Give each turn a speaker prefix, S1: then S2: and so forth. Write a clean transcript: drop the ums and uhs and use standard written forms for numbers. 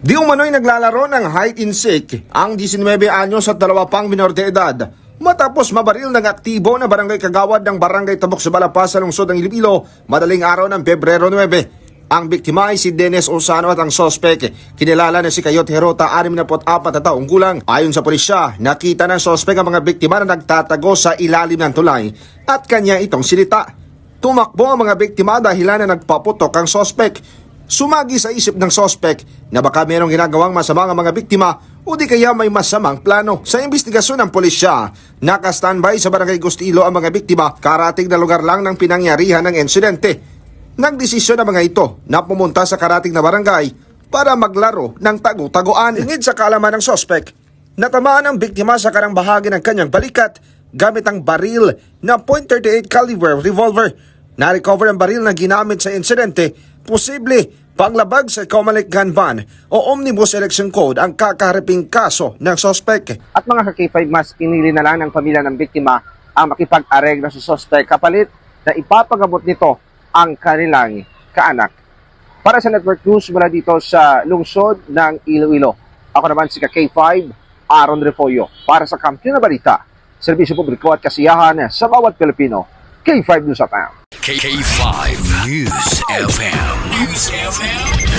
S1: Di umano'y naglalaro ng hide and seek ang 19 anyos at dalawa pang minor de edad matapos mabaril ng aktibo na barangay kagawad ng barangay Tabok sa Balapa sa lungsod ng Iloilo madaling araw ng Pebrero 9. Ang biktima ay si Dennis Osano at ang sospek kinilala na si Kayot Herota, 64 na taong gulang. Ayon sa pulisya, nakita ng sospek ang mga biktima na nagtatago sa ilalim ng tulay at kanya itong sinita. Tumakbo ang mga biktima dahilan na nagpaputok ang sospek. Sumagi sa isip ng sospek na baka mayroong ginagawang masama ang mga biktima o di kaya may masamang plano. Sa investigasyon ng pulisya, naka-standby sa Barangay Gustilo ang mga biktima, karating na lugar lang ng pinangyarihan ng insidente. Nagdesisyon ang mga ito na pumunta sa karating na barangay para maglaro ng tagu-taguan. Ingid sa kaalaman ng sospek, natamaan ang biktima sa karang bahagi ng kanyang balikat gamit ang baril na .38 caliber revolver. Na-recover ang baril na ginamit sa insidente, posible panglabag sa Comelec gun ban o Omnibus Election Code ang kakaharaping kaso ng sospek.
S2: At mga ka-K5, mas pinili na lang ng pamilya ng biktima ang makipag-areglo sa sospek kapalit na ipapagamot nito ang kanilang kaanak. Para sa Network News mula dito sa lungsod ng Iloilo, ako naman si ka-K5, Aaron Refollo, para sa Kampiyon na Balita, serbisyo publiko at kasiyahan sa bawat Pilipino. K5 News FM.
S3: K5 News FM. News FM.